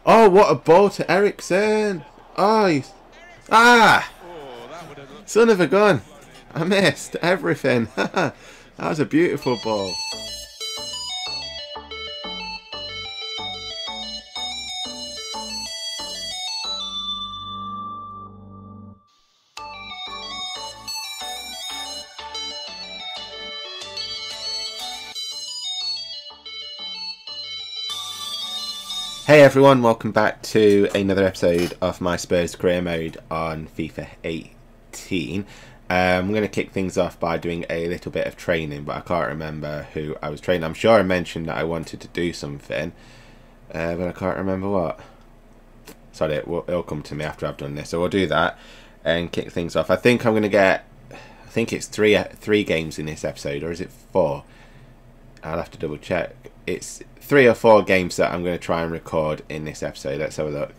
Oh, what a ball to Ericsson. Oh, son of a gun. I missed everything. That was a beautiful ball. Hey everyone, welcome back to another episode of my Spurs Career mode on FIFA 18. I'm going to kick things off by doing a little bit of training, but I can't remember who I was training. I'm sure I mentioned that I wanted to do something, but I can't remember what. Sorry, it'll come to me after I've done this, so we'll do that and kick things off. I think I'm going to get, I think it's three games in this episode, or is it 4? I'll have to double check. It's 3 or 4 games that I'm going to try and record in this episode. Let's have a look.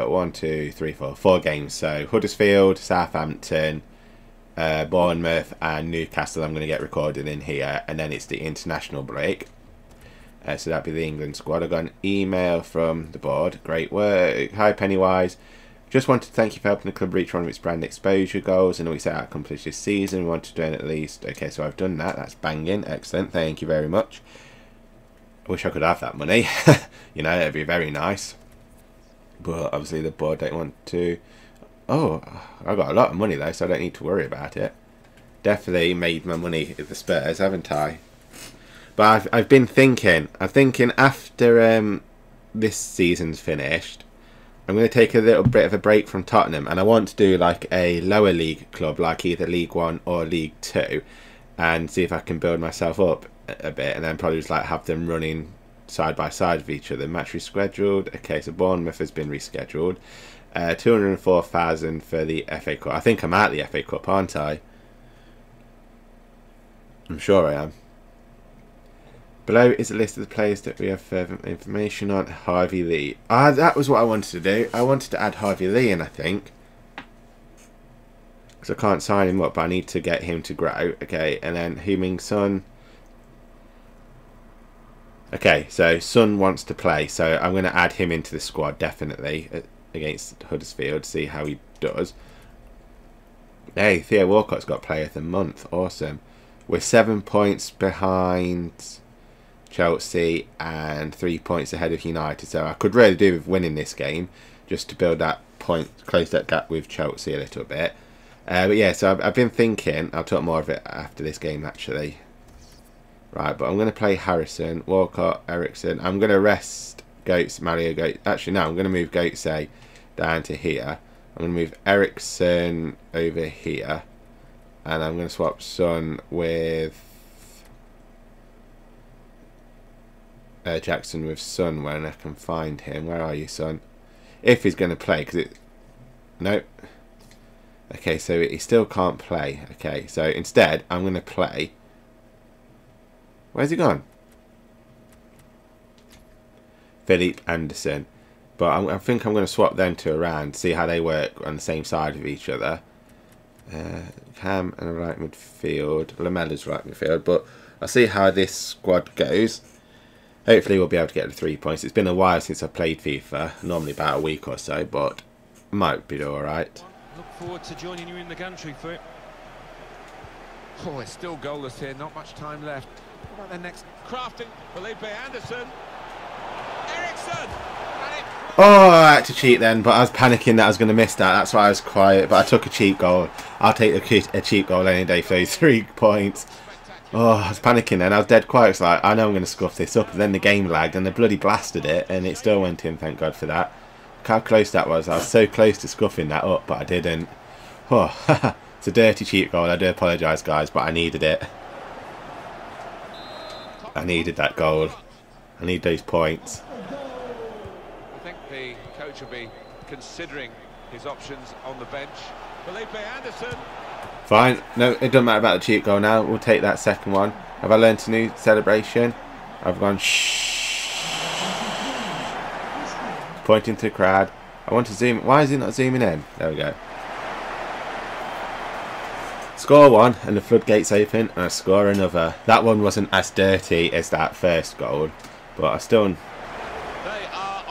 1, 2, 3, 4. 4 games. So Huddersfield, Southampton, Bournemouth and Newcastle I'm going to get recorded in here. And then it's the international break. So that'll be the England squad. I got an email from the board. Great work. Hi Pennywise. Just wanted to thank you for helping the club reach one of its brand exposure goals. I know we set out to accomplish this season. We wanted to do it at least. Okay, so I've done that. That's banging. Excellent. Thank you very much. I wish I could have that money. You know, it'd be very nice. But obviously the board don't want to. Oh, I got a lot of money though, so I don't need to worry about it. Definitely made my money at the Spurs, haven't I? But I've been thinking. I'm thinking after this season's finished, I'm going to take a little bit of a break from Tottenham, and I want to do like a lower league club, like either League 1 or League 2, and see if I can build myself up a bit, and then probably just like have them running side by side with each other. Match rescheduled. Okay, so Bournemouth has been rescheduled. 204,000 for the FA Cup. I think I'm at the FA Cup, aren't I? I'm sure I am. Below is a list of the players that we have further information on. Harvey Lee. Ah, that was what I wanted to do. I wanted to add Harvey Lee in, I think. Because I can't sign him up, but I need to get him to grow. Okay, and then Heung-min Son. Okay, so Son wants to play, so I'm going to add him into the squad, definitely, against Huddersfield, see how he does. Hey, Theo Walcott's got Player of the Month. Awesome. We're 7 points behind Chelsea and 3 points ahead of United, so I could really do with winning this game just to build that point, close that gap with Chelsea a little bit. But yeah, so I've been thinking, I'll talk more of it after this game actually. Right, but I'm going to play Harrison, Walcott, Ericsson. I'm going to rest Goetz, Mario Goetz. Actually, no, I'm going to move Goetz down to here. I'm going to move Ericsson over here. And I'm going to swap Son with Jackson with Son when I can find him. Where are you, Son? If he's going to play, because it... Nope. Okay, so he still can't play. Okay, so instead, I'm going to play... Where's he gone? Philippe Anderson. But I think I'm going to swap them to around, see how they work on the same side of each other. Cam and a right midfield. Lamella's right midfield. But I'll see how this squad goes. Hopefully we'll be able to get the 3 points. It's been a while since I played FIFA. Normally about a week or so, but might be alright. Look forward to joining you in the gantry for it. Oh, it's still goalless here. Not much time left. What about the next? Crafting. Felipe Anderson. Ericsson. Oh, I had to cheat then, but I was panicking that I was going to miss that. That's why I was quiet, but I took a cheap goal. I'll take a cheap goal any day for those 3 points. Oh, I was panicking then. I was dead quiet. It's like, I know I'm going to scuff this up. And then the game lagged and they bloody blasted it, and it still went in, thank God for that. Look how close that was. I was so close to scuffing that up, but I didn't. Oh, it's a dirty cheap goal. I do apologise, guys, but I needed it. I needed that goal. I need those points. I think the coach will be considering his options on the bench. Felipe Anderson. Fine. No, it doesn't matter about the cheap goal now. We'll take that second one. Have I learned a new celebration? I've gone shh. Pointing to the crowd. I want to zoom. Why is it not zooming in? There we go. Score one and the floodgates open, and I score another. That one wasn't as dirty as that first goal, but I still... They are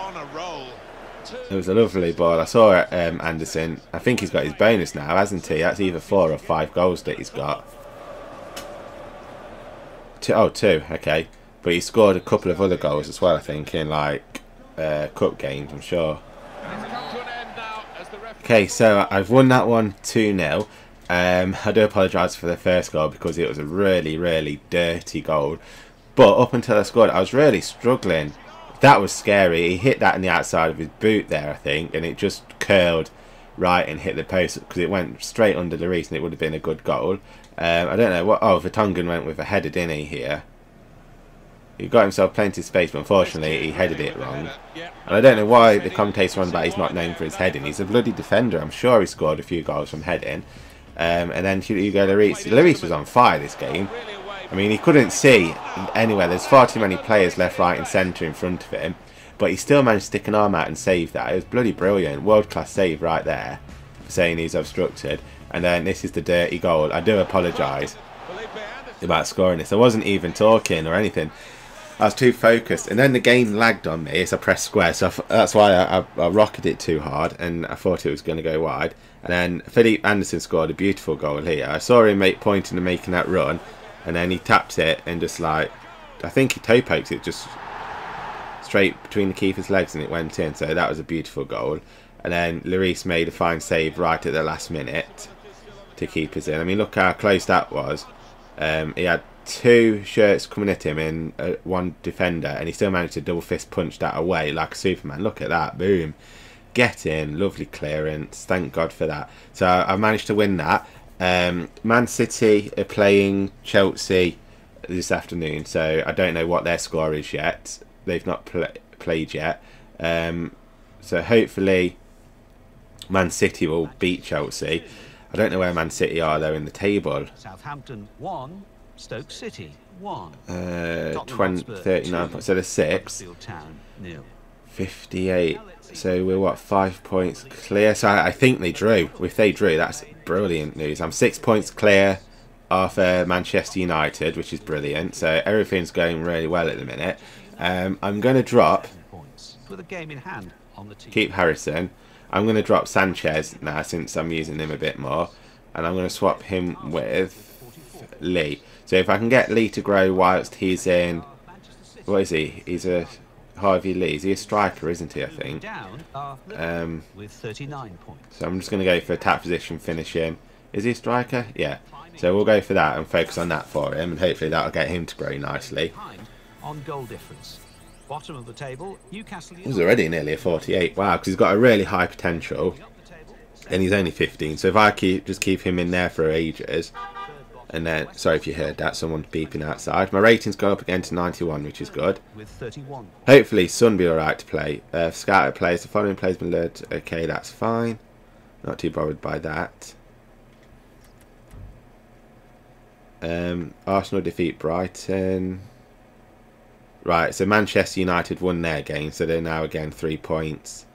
It was a lovely ball. I saw it, Anderson. I think he's got his bonus now, hasn't he? That's either 4 or 5 goals that he's got. 2, oh, 2, okay. But he scored a couple of other goals as well, I think, in like cup games, I'm sure. Okay, so I've won that one 2-0. I do apologise for the first goal because it was a really, really dirty goal. But up until I scored, I was really struggling. That was scary. He hit that in the outside of his boot there, I think, and it just curled right and hit the post because it went straight under Lloris and it would have been a good goal. I don't know what. Oh, Vertonghen went with a header, didn't he? Here, he got himself plenty of space, but unfortunately he headed it wrong. And I don't know why the commentator on about he's not known for his heading. He's a bloody defender. I'm sure he scored a few goals from heading. And then Hugo Lloris. Lloris was on fire this game. I mean, he couldn't see anywhere. There's far too many players left, right and centre in front of him. But he still managed to stick an arm out and save that. It was bloody brilliant. World-class save right there. For saying he's obstructed. And then this is the dirty goal. I do apologise about scoring this. I wasn't even talking or anything. I was too focused. And then the game lagged on me as I pressed square. So that's why I rocketed it too hard. And I thought it was going to go wide. And then Philippe Anderson scored a beautiful goal here. I saw him pointing and making that run. And then he taps it and just like, I think he toe pokes it just straight between the keeper's legs and it went in. So that was a beautiful goal. And then Lloris made a fine save right at the last minute to keep us in. I mean, look how close that was. He had 2 shirts coming at him and 1 defender. And he still managed to double fist punch that away like a Superman. Look at that. Boom. Get in. Lovely clearance. Thank God for that. So I managed to win that. Man City are playing Chelsea this afternoon, so I don't know what their score is yet. They've not played yet, so hopefully Man City will beat Chelsea. I don't know where Man City are though in the table. Southampton 1, Stoke City 1. 39 points, so they're 6. 58. So we're what, 5 points clear? So I think they drew. If they drew, that's brilliant news. I'm 6 points clear of Manchester United, which is brilliant. So everything's going really well at the minute. I'm going to drop. Keep Harrison. I'm going to drop Sanchez now since I'm using him a bit more, and I'm going to swap him with Lee. So if I can get Lee to grow whilst he's in, what is he? He's a Harvey Lee. Is he a striker, isn't he, I think? So I'm just going to go for a tap position finishing. Is he a striker? Yeah. So we'll go for that and focus on that for him, and hopefully that'll get him to grow nicely. On goal difference. Bottom of the table, Newcastle. He's already nearly a 48. Wow, because he's got a really high potential. And he's only 15. So if I just keep him in there for ages. And then, sorry if you heard that, someone's beeping outside. My rating's gone up again to 91, which is good. Hopefully, Son will be alright to play. Scouted players, the following players been lured. Okay, that's fine. Not too bothered by that. Arsenal defeat Brighton. Right, so Manchester United won their game, so they're now again 3 points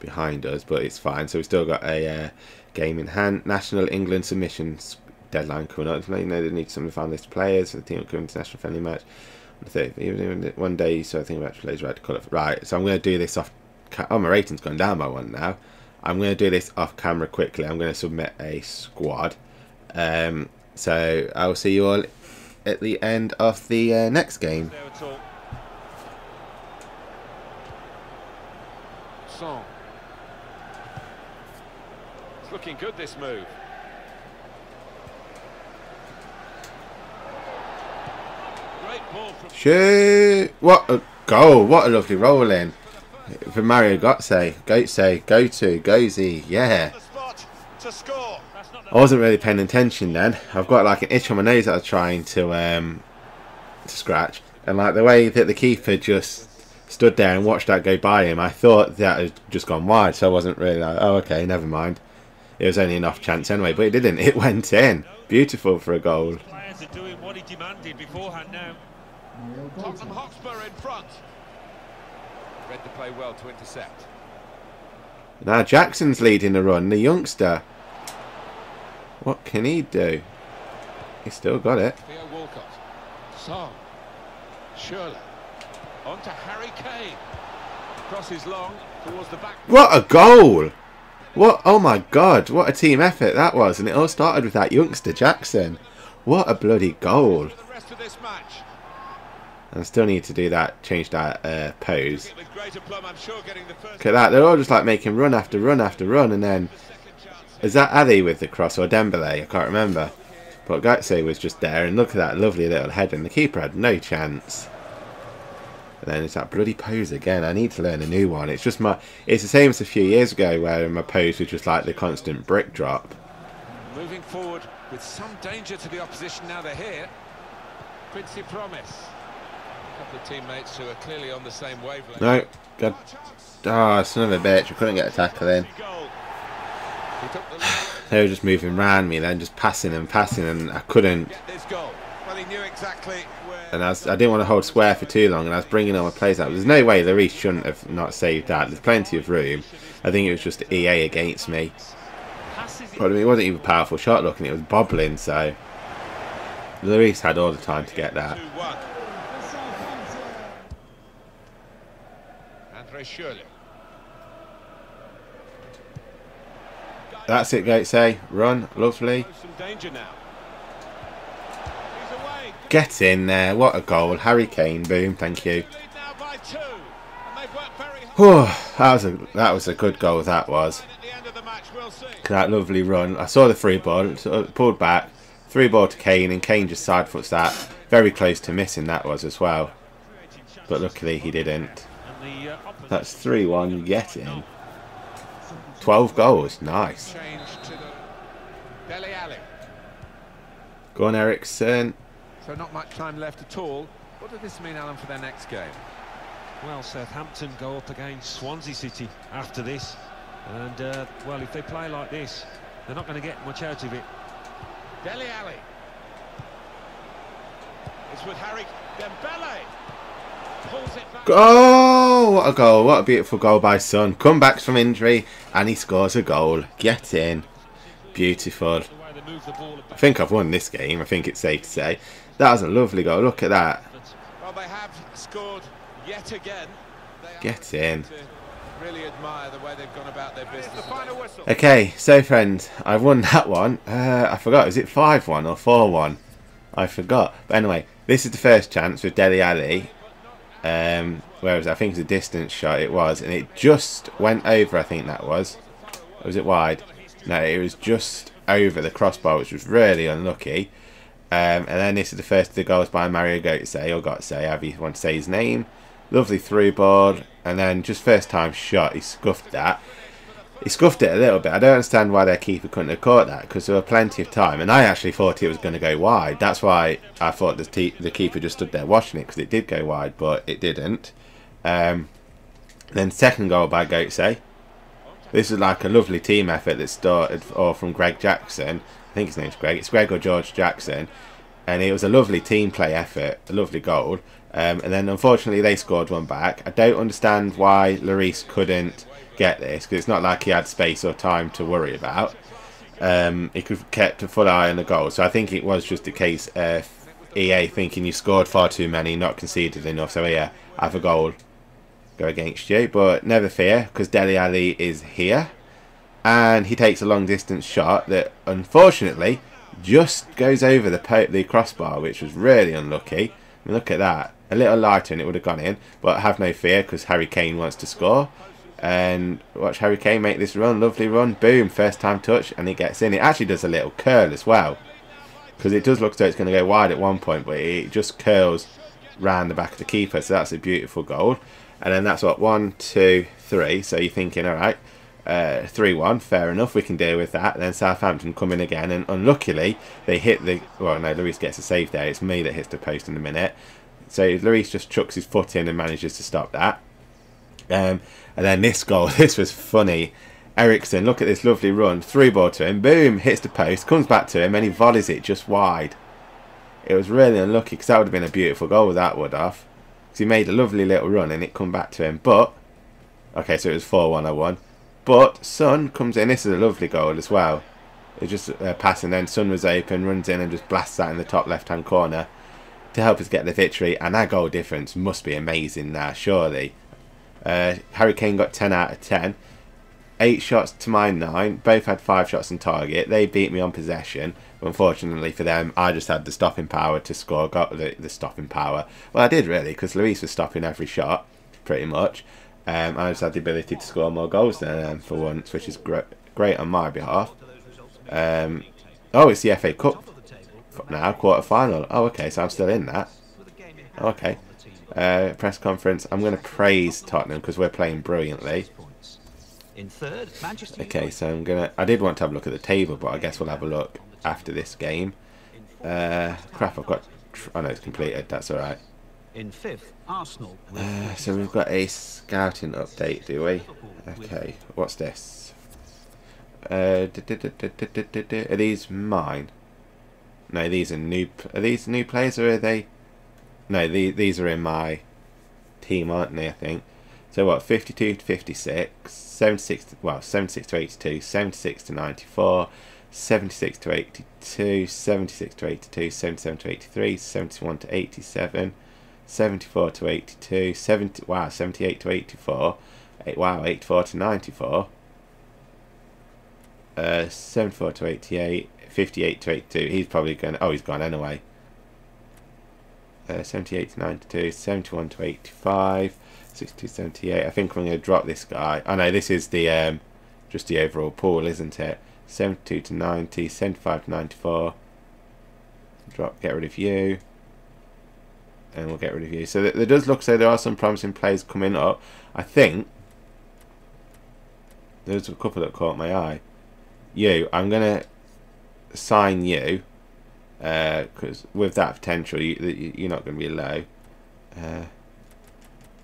behind us, but it's fine. So we've still got a game in hand. National England submissions deadline coming up. You know, they need some found list of players for the team coming international friendly match. Even one day, so I think about players right to call it. Right, so I'm going to do this off. Oh, my rating's gone down by 1 now. I'm going to do this off camera quickly. I'm going to submit a squad. So I'll see you all at the end of the next game. Song. It's looking good, this move. Shoot! What a goal! What a lovely roll in for Mario Götze. Gozy, yeah. I wasn't really paying attention then. I've got like an itch on my nose that I was trying to scratch, and like the way that the keeper just stood there and watched that go by him, I thought that had just gone wide, so I wasn't really like, oh okay, never mind. It was only an off chance anyway, but it didn't. It went in. Beautiful for a goal. Players are doing what he demanded beforehand now. Tottenham Hotspur in front. Read the play well to intercept. Now Jackson's leading the run, the youngster. What can he do? He's still got it. Theo Walcott. Song. Shirley. On to Harry Kane. Cross is long. towards the back. What a goal! What? Oh my God! What a team effort that was, and it all started with that youngster Jackson. What a bloody goal! For the rest of this match. I still need to do that, change that pose. With greater plum, I'm sure, getting the first. Look at that! They're all just like making run after run after run, and then is that Ali with the cross or Dembele? I can't remember. But Gaitse was just there, and look at that lovely little head, and the keeper had no chance. And then it's that bloody pose again. I need to learn a new one. It's just it's the same as a few years ago where my pose was just like the constant brick drop. Moving forward with some danger to the opposition now they're here. Quincy Promise. A couple of teammates who are clearly on the same wavelength. No, God. Oh, son of a bitch. I couldn't get a tackle in. They were just moving around me then, just passing and I couldn't. Well, he knew exactly where. And I didn't want to hold square for too long, and I was bringing all my plays out. There's no way Lloris shouldn't have not saved that. There's plenty of room. I think it was just EA against me. But I mean, it wasn't even a powerful shot looking, it was bobbling, so Lloris had all the time to get that. That's it, Gaitse. Run, lovely. Get in there. What a goal. Harry Kane, boom, thank you. That was a good goal, that was. That lovely run. I saw the free ball, so pulled back, through ball to Kane, and Kane just side foots that. Very close to missing that was as well. But luckily he didn't. That's 3-1, get in. 12 goals, nice. Go on, Ericsson. So not much time left at all. What does this mean, Alan, for their next game? Well, Southampton go up against Swansea City after this. And, well, if they play like this, they're not going to get much out of it. Dele Alli. It's with Harry Dembele. Pulls it back. Oh, what a goal. What a beautiful goal by Son. Come back from injury and he scores a goal. Get in. Beautiful. I think I've won this game. I think it's safe to say. That was a lovely goal. Look at that. Well, they have scored yet again. Get in. Really admire the way they've gone about their business. The final whistle. Okay, so friends, I've won that one. I forgot. Is it 5-1 or 4-1? I forgot. But anyway, this is the first chance with Dele Alli. Where was it? I think it was a distance shot. It was, and it just went over. I think that was. Or was it wide? No, it was just over the crossbar, which was really unlucky. And then this is the first of the goals by Mario Götze, or Götze, however you want to say his name. Lovely through ball, and then just first time shot, he scuffed that. He scuffed it a little bit. I don't understand why their keeper couldn't have caught that, because there were plenty of time, and I actually thought it was going to go wide. That's why I thought the keeper just stood there watching it, because it did go wide, but it didn't. Then second goal by Götze. This is like a lovely team effort that started from Greg Jackson. I think his name's Greg. It's Greg or George Jackson. And it was a lovely team play effort, a lovely goal. And then unfortunately they scored one back. I don't understand why Lloris couldn't get this, because it's not like he had space or time to worry about. He could have kept a full eye on the goal. So I think it was just a case of EA thinking you scored far too many, not conceded enough. So yeah, have a goal go against you. But never fear, because Dele Alli is here. And he takes a long distance shot that unfortunately just goes over the crossbar, which was really unlucky. I mean, look at that. A little lighter and it would have gone in. But have no fear, because Harry Kane wants to score. And watch Harry Kane make this run. Lovely run. Boom. First time touch. And he gets in. It actually does a little curl as well, because it does look as though it's going to go wide at one point, but it just curls round the back of the keeper. So that's a beautiful goal. And then that's what, 1, 2, 3. So you're thinking, alright, 3-1, fair enough, we can deal with that. And then Southampton come in again, and unluckily they hit the, well no, Lloris gets a save there. It's me that hits the post in a minute. So Lloris just chucks his foot in and manages to stop that. And then this goal, this was funny. Ericsson, look at this lovely run, through ball to him, boom, hits the post, comes back to him, and he volleys it just wide. It was really unlucky, because that would have been a beautiful goal, that would have. Because he made a lovely little run and it come back to him. But, okay, so it was 4-1 I won. But Son comes in, this is a lovely goal as well. It's just passing, then Son was open, runs in and just blasts that in the top left hand corner to help us get the victory. And that goal difference must be amazing now, surely. Harry Kane got 10 out of 10. 8 shots to my 9. Both had 5 shots on target. They beat me on possession. But unfortunately for them, I just had the stopping power to score. Got the stopping power. Well, I did really, because Luis was stopping every shot, pretty much. I just had the ability to score more goals than them for once, which is great on my behalf. Oh, it's the FA Cup now, quarter-final. Oh, okay, so I'm still in that. Okay. Press conference. I'm going to praise Tottenham because we're playing brilliantly. Okay, so I did want to have a look at the table, but I guess we'll have a look after this game. Crap, I've got... Oh no, it's completed. That's alright. In 5th, Arsenal. So we've got a scouting update, do we? Okay, what's this? Are these mine? No, these are new. Are these new players or are they? No, these are in my team, aren't they? I think. So what? 52 to 56, 76. Well, 76 to 82, 76 to 94, 76 to 82, 76 to 82, 77 to 83, 71 to 87, 74 to 82, 78 to 84. 84 to 94. 74 to 88, 58 to 82. He's probably going. Oh, he's gone anyway. 78 to 92, 71 to 85, 62 to 78. I think I'm going to drop this guy. Oh no, this is the just the overall pool, isn't it? 72 to 90, 75 to 94. Drop, get rid of you, and we'll get rid of you. So there does look so there are some promising players coming up. I think there's a couple that caught my eye. I'm going to sign you because with that potential you're not going to be low.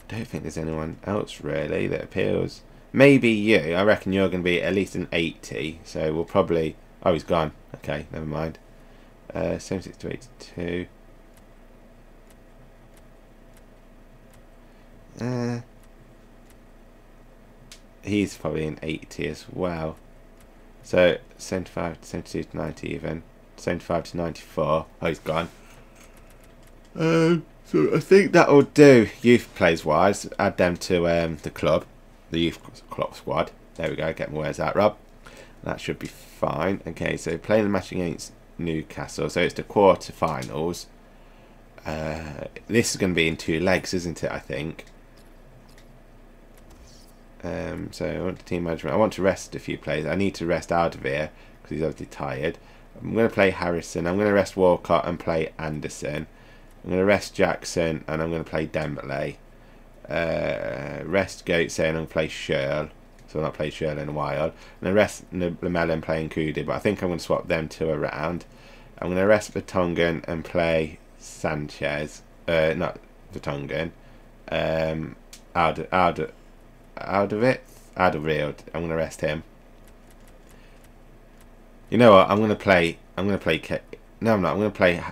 Don't think there's anyone else really that appeals. Maybe you. I reckon you're going to be at least an 80, so we'll probably... Oh, he's gone. Okay, never mind. 76 to 82. He's probably an 80 as well. So 75 to 72 to 90 even. 75 to 94. Oh, he's gone. So I think that'll do youth players wise. Add them to the club. The youth club squad. There we go. Get my words out, Rob. That should be fine. Okay, so playing the match against Newcastle. So it's the quarter-finals. This is going to be in 2 legs, isn't it, I think? So I want to team management. I want to rest a few players. I need to rest Alderweireld because he's obviously tired. I'm going to play Harrison. I'm going to rest Walcott and play Anderson. I'm going to rest Jackson and I'm going to play Dembele. Rest Goetze and I'm going to play Schürrle. So I've not played Schürrle in a while. And then rest Lamella and play Nkudi, but I think I'm going to swap them 2 around. I'm going to rest Vertonghen and play Sanchez. Not Vertonghen. Alderweireld. I'm going to rest him. You know what? I'm going to play. No, I'm not. I'm going to play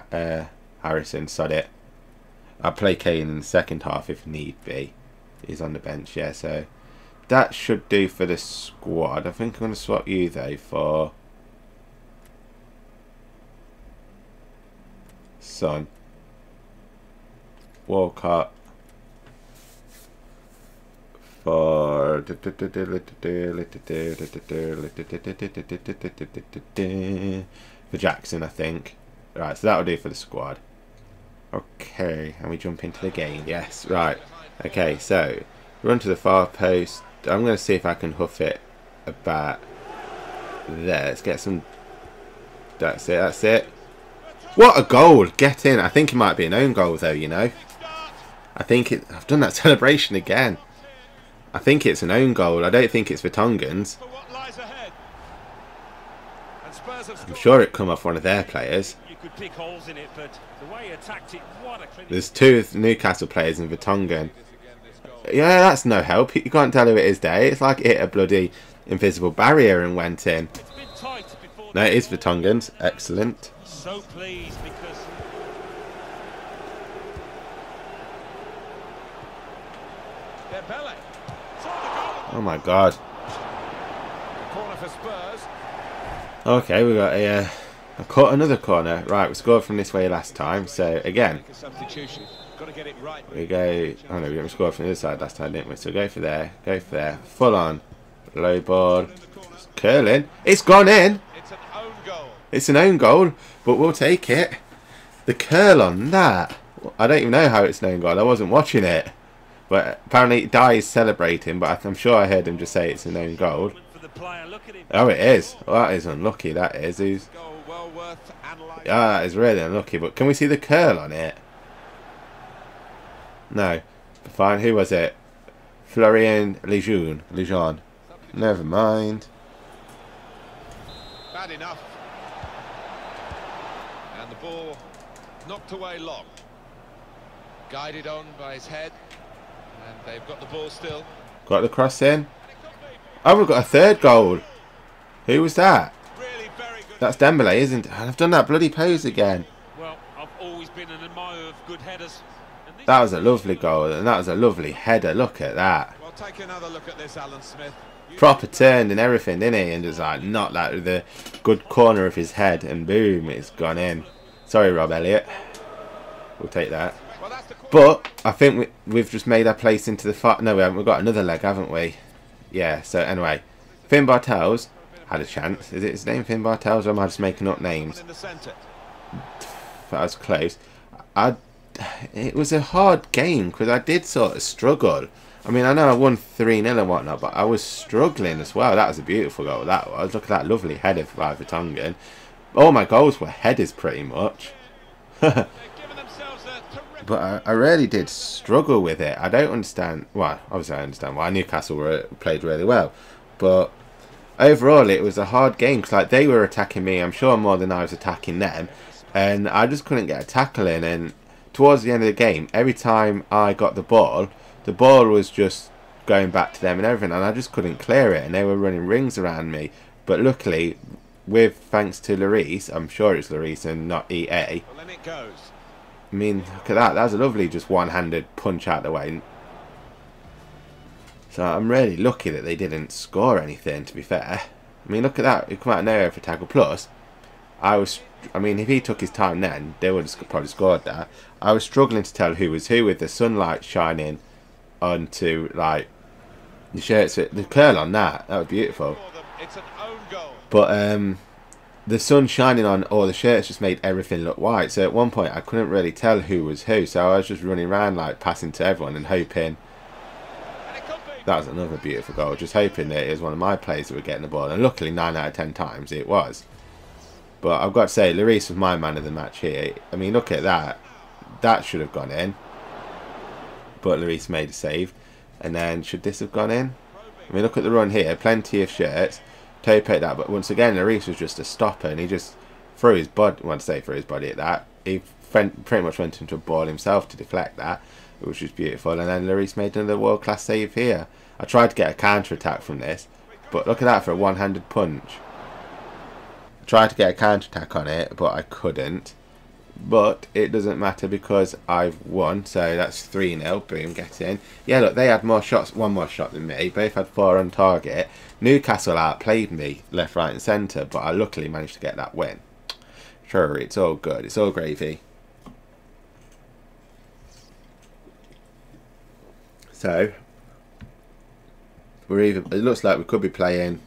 Harrison. Sod it. I'll play Kane in the second half if need be. He's on the bench, yeah. So that should do for the squad. I think I'm going to swap you though for Son. Walcott for Jackson, I think. Right, so that'll do for the squad. Okay, and we jump into the game. Yes, right. Okay, so run to the far post. I'm going to see if I can hoof it about there. Let's get some. That's it. That's it. What a goal! Get in. I think it might be an own goal though. You know. I think it. I've done that celebration again. I think it's an own goal. I don't think it's Vertonghen's. I'm sure it come off one of their players. There's 2 Newcastle players in Vertonghen. Yeah, that's no help. You can't tell who it is there. It's like it hit a bloody invisible barrier and went in. No, it is Vertonghen's. Excellent. So pleased because oh my god. Corner for Spurs. Okay, we got a I caught another corner. Right, we scored from this way last time. So again, we go. Oh no, we didn't score from the other side last time, didn't we? So go for there. Go for there. Full on. Low ball. It's curling. It's gone in. It's an own goal, but we'll take it. The curl on that. I don't even know how it's an own goal. I wasn't watching it. But apparently Dye's celebrating, but I'm sure I heard him just say it's an own goal. Oh, it is. Well, that is unlucky, that is. That is really unlucky, but can we see the curl on it? No. Fine, who was it? Florian Lejeune. Never mind. Bad enough. And the ball knocked away long. Guided on by his head. And they've got the ball still. Got the cross in. Oh, we've got a third goal. Who was that? Really very good. That's Dembele, isn't it? I've done that bloody pose again. Well, I've always been an admirer of good headers. That was a lovely goal, and that was a lovely header. Look at that. Well, take another look at this, Alan Smith. Proper turned and everything, didn't he? And just like knocked that with the good corner of his head, and boom, it's gone in. Sorry, Rob Elliott. We'll take that. But I think we've just made our place into the fight. No, we haven't. We've got another leg, haven't we? Yeah. So anyway, Finn Bartels had a chance. Is it his name, Finn Bartels, or am I just making up names? That was close. It was a hard game because I did sort of struggle. I mean, I know I won 3-0 and whatnot, but I was struggling as well. That was a beautiful goal. That was. Look at that lovely header by Vertonghen. All my goals were headers pretty much. But I really did struggle with it. I don't understand. Well, obviously I understand why. Newcastle played really well. But overall, it was a hard game. Because like, they were attacking me, I'm sure, more than I was attacking them. And I just couldn't get a tackle in. And towards the end of the game, every time I got the ball was just going back to them and everything. And I just couldn't clear it. And they were running rings around me. But luckily, thanks to Lloris, I'm sure it's Lloris and not EA. Well, then it goes. I mean, look at that. That was a lovely just one-handed punch out the way. So I'm really lucky that they didn't score anything, to be fair. I mean, look at that. It come out of nowhere for a tackle. Plus, I mean, if he took his time then, they would have probably scored that. I was struggling to tell who was who with the sunlight shining onto, like, the shirts. The curl on that. That was beautiful. It's an own goal. But, the sun shining on all the shirts just made everything look white. So at one point I couldn't really tell who was who. So I was just running around like passing to everyone and hoping. That was another beautiful goal. Just hoping that it was one of my players that were getting the ball. And luckily 9 out of 10 times it was. But I've got to say, Lloris was my man of the match here. I mean, look at that. That should have gone in. But Lloris made a save. And then should this have gone in? I mean, look at the run here. Plenty of shirts. Toe picked that, but once again, Lloris was just a stopper, and he just threw his body. Well, to say threw his body at that, he pretty much went into a ball himself to deflect that, which was beautiful. And then Lloris made another world-class save here. I tried to get a counter-attack from this, but look at that for a one-handed punch. I tried to get a counter-attack on it, but I couldn't. But it doesn't matter because I've won, so that's 3-0. Boom, get in. Yeah, look, they had more shots, one more shot than me. Both had 4 on target. Newcastle outplayed me left, right and centre, but I luckily managed to get that win. Sure, it's all good. It's all gravy. So, it looks like we could be playing...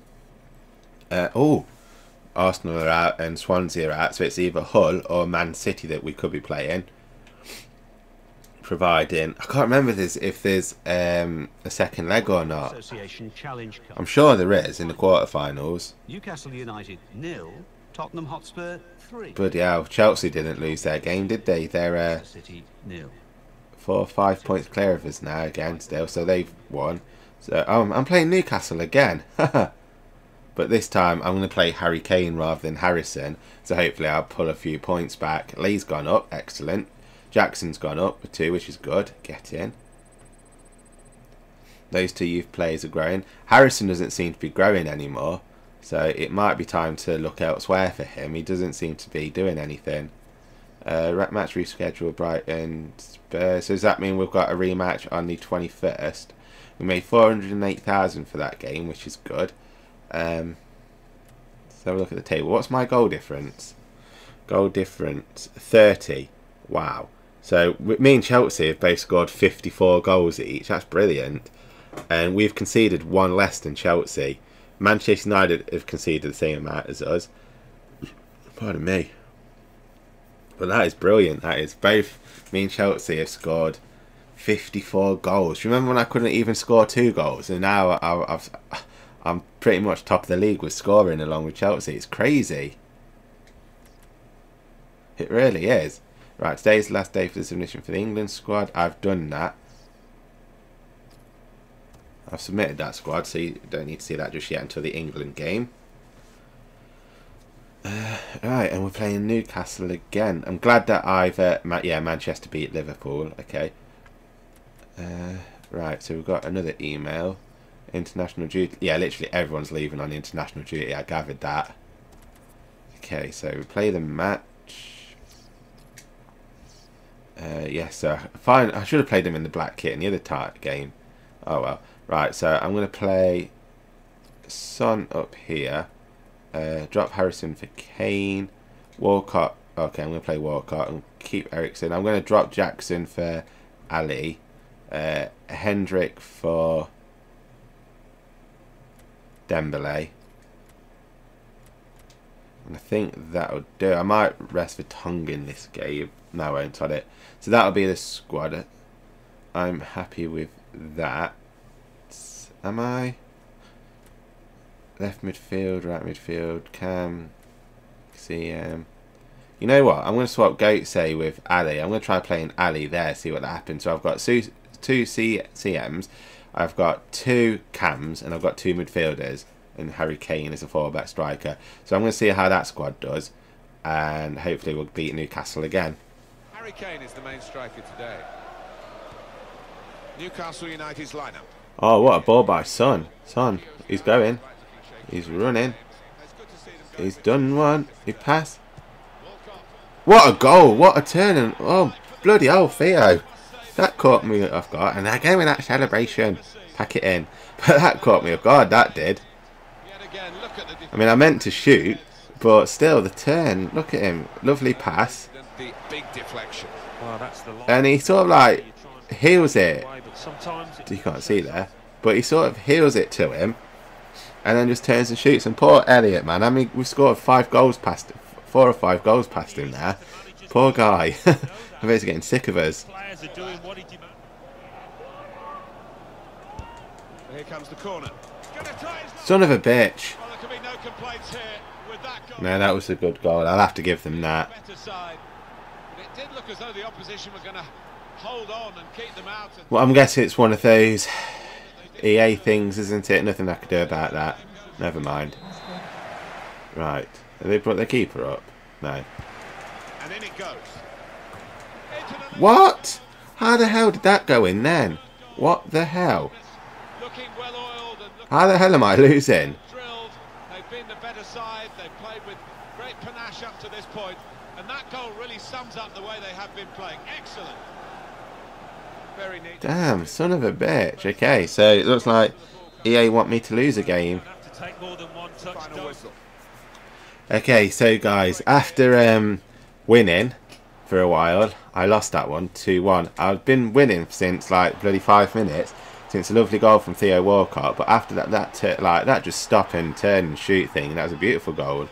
Arsenal are out and Swansea are out, so it's either Hull or Man City that we could be playing. Providing, I can't remember if there's a second leg or not. I'm sure there is in the quarterfinals. Newcastle United 0, Tottenham Hotspur 3. Bloody hell, Chelsea didn't lose their game, did they? They're City 0. 4 or 5 points clear of us now again still, so they've won. So I'm playing Newcastle again. But this time I'm going to play Harry Kane rather than Harrison. So hopefully I'll pull a few points back. Lee's gone up. Excellent. Jackson's gone up with 2, which is good. Get in. Those 2 youth players are growing. Harrison doesn't seem to be growing anymore. So it might be time to look elsewhere for him. He doesn't seem to be doing anything. Match rescheduled Brighton Spurs. So does that mean we've got a rematch on the 21st? We made 408,000 for that game, which is good. So have a look at the table. What's my goal difference? Goal difference 30. Wow. So me and Chelsea have both scored 54 goals each. That's brilliant. And we've conceded one less than Chelsea. Manchester United have conceded the same amount as us. Pardon me. But that is brilliant. That is. Both me and Chelsea have scored 54 goals. Remember when I couldn't even score 2 goals? And now I'm pretty much top of the league with scoring along with Chelsea. It's crazy. It really is. Right, today's the last day for the submission for the England squad. I've done that. I've submitted that squad, so you don't need to see that just yet until the England game. Right, and we're playing Newcastle again. I'm glad that I've... Manchester beat Liverpool. Okay. Right, so we've got another email. International duty. Yeah, literally everyone's leaving on international duty. I gathered that. Okay, so we play the match. Yes, so fine. I should have played them in the black kit in the other game. Oh well. Right, so I'm going to play Son up here. Drop Harrison for Kane. Walcott. Okay, I'm going to play Walcott and keep Ericsson. I'm going to drop Jackson for Ali. Hendrick for Dembele. And I think that'll do. I might rest for Tongue in this game. No, I won't on it. So that'll be the squad. I'm happy with that. Am I? Left midfield, right midfield, Cam, CM. You know what? I'm going to swap Goatsay with Ali. I'm going to try playing Ali there, see what that happens. So I've got two CMs, I've got 2 Cams, and I've got 2 midfielders. And Harry Kane is a 4-back striker. So I'm going to see how that squad does. And hopefully we'll beat Newcastle again. Harry Kane is the main striker today. Newcastle United's lineup. Oh, what a ball by Son. Son, he's going. He's running. He's done one. He passed. What a goal. What a turn. And, oh, bloody hell, Theo. That caught me off guard. And again with that celebration. Pack it in. But that caught me off guard. That did. I mean, I meant to shoot. But still, the turn. Look at him. Lovely pass. And he sort of like heals it. You can't see there. But he sort of heals it to him. And then just turns and shoots. And poor Elliot, man. I mean, we scored 5 goals past 4 or 5 goals past him there. Poor guy. I bet he's getting sick of us. Here comes the corner. Son of a bitch. No, that was a good goal. I'll have to give them that. Well, I'm guessing it's one of those EA things, isn't it? Nothing I can do about that. Never mind. Right. Have they brought their keeper up? No. And in it goes. What? How the hell did that go in then? What the hell? How the hell am I losing? They've been the better side. They've played with great panache up to this point, and that goal really sums up the way they have been playing. Excellent. Very neat. Damn, son of a bitch. Okay, so it looks like EA want me to lose a game. Okay, so guys, after winning for a while, I lost that one 2-1. I've been winning since like bloody 5 minutes. Since a lovely goal from Theo Walcott, but after that just stop and turn and shoot thing, that was a beautiful goal,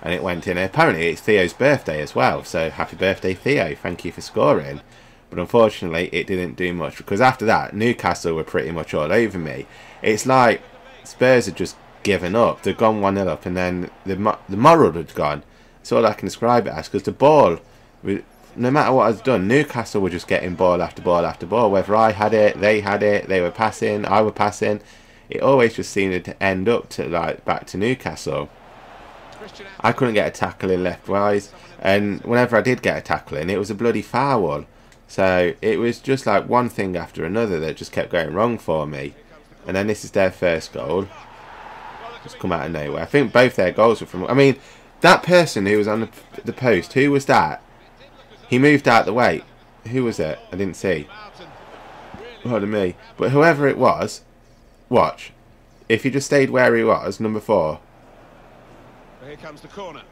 and it went in. Apparently it's Theo's birthday as well, so happy birthday Theo, thank you for scoring. But unfortunately it didn't do much, because after that Newcastle were pretty much all over me. It's like Spurs had just given up. They'd gone 1-0 up, and then the moral had gone. That's all I can describe it as, because the ball, no matter what I was done, Newcastle were just getting ball after ball after ball. Whether I had it, they were passing, I were passing. It always just seemed to end up to like back to Newcastle. I couldn't get a tackle in left-wise, and whenever I did get a tackle in, it was a bloody foul. So it was just like one thing after another that just kept going wrong for me. And then this is their first goal. Just come out of nowhere. I think both their goals were from... I mean, that person who was on the post, who was that? He moved out the way. Who was it? I didn't see. Pardon me. But whoever it was, watch. If he just stayed where he was, number 4. Here comes the corner.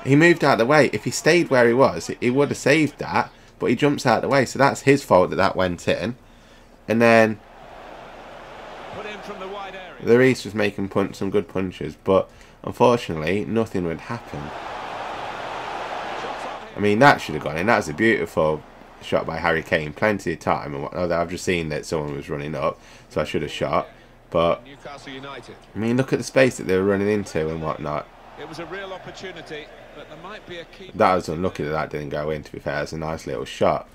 he moved out of the way. If he stayed where he was, he would have saved that. But he jumps out of the way, so that's his fault that that went in. And then Put in from the wide area. Lloris was making some good punches, but unfortunately, nothing would happen. I mean, that should have gone in. That was a beautiful shot by Harry Kane. Plenty of time. And whatnot. I've just seen that someone was running up, so I should have shot. But Newcastle United. I mean, look at the space that they were running into and whatnot. It was a real opportunity, but there might be a key. That was unlucky that that didn't go in, to be fair. It was a nice little shot.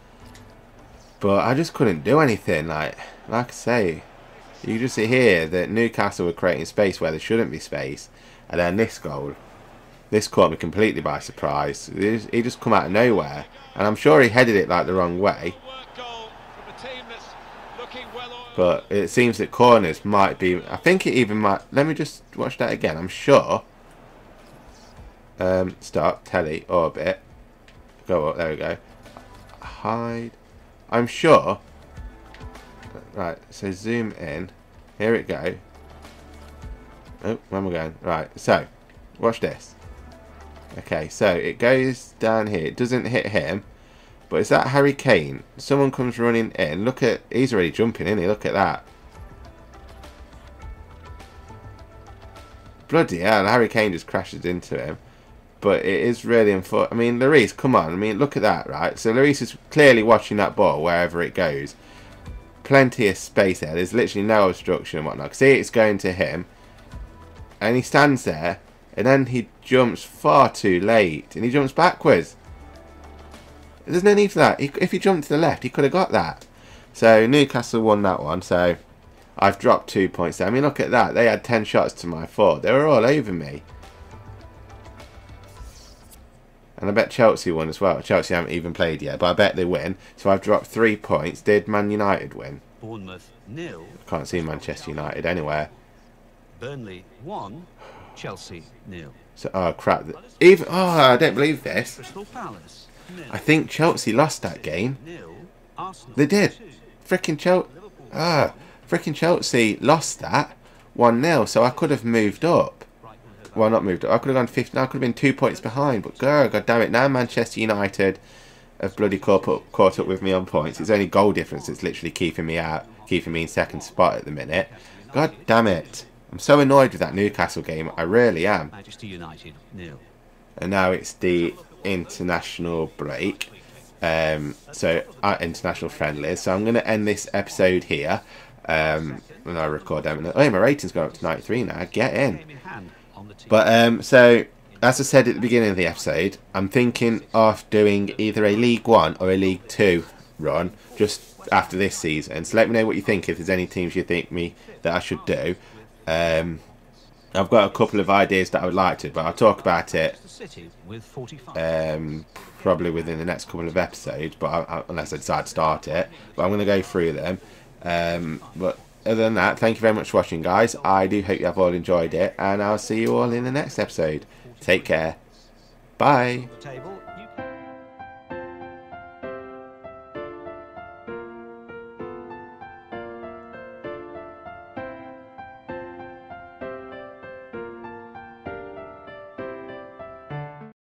But I just couldn't do anything. Like I say, you just see here that Newcastle were creating space where there shouldn't be space. And then this goal. This caught me completely by surprise. He just come out of nowhere. And I'm sure he headed it like the wrong way. But it seems that corners might be... I think it even might... Let me just watch that again. I'm sure... Stop. Telly. Orbit. Go up. There we go. Hide. I'm sure... Right. So zoom in. Here it go. Oh, where am I going? Right. So, watch this. Okay. So, it goes down here. It doesn't hit him. But is that Harry Kane? Someone comes running in. Look at... He's already jumping, isn't he? Look at that. Bloody hell. Harry Kane just crashes into him. But it is really unfortunate. I mean, Lloris, come on. I mean, look at that, right? So Lloris is clearly watching that ball wherever it goes. Plenty of space there. There's literally no obstruction and whatnot. See, it's going to him. And he stands there. And then he jumps far too late. And he jumps backwards. There's no need for that. If he jumped to the left, he could have got that. So Newcastle won that one. So I've dropped 2 points there. I mean, look at that. They had 10 shots to my 4. They were all over me. And I bet Chelsea won as well. Chelsea haven't even played yet, but I bet they win. So I've dropped 3 points. Did Man United win? Bournemouth 0. Can't see Manchester United anywhere. Burnley 1. Chelsea 0. So, oh crap! Even I don't believe this. Crystal Palace 0. I think Chelsea lost that game. 0. Arsenal They did. 2. Freaking Chelsea lost that 1-0. So I could have moved up. Well, not moved up. I could have gone 15. I could have been 2 points behind. But God damn it! Now Manchester United have bloody caught up with me on points. It's only goal difference that's literally keeping me out, keeping me in second spot at the minute. God damn it! I'm so annoyed with that Newcastle game. I really am. Manchester United 0. And now it's the international break. So our international friendlies. So I'm going to end this episode here. When I record them. Oh, yeah, my rating's gone up to 93 now. Get in. But so as I said at the beginning of the episode, I'm thinking of doing either a League 1 or a League 2 run just after this season. So let me know what you think, if there's any teams you think that I should do. I've got a couple of ideas that I would like to, but I'll talk about it probably within the next couple of episodes, but unless I decide to start it. But I'm going to go through them. But other than that, thank you very much for watching, guys. I do hope you have all enjoyed it, and I'll see you all in the next episode. Take care. Bye.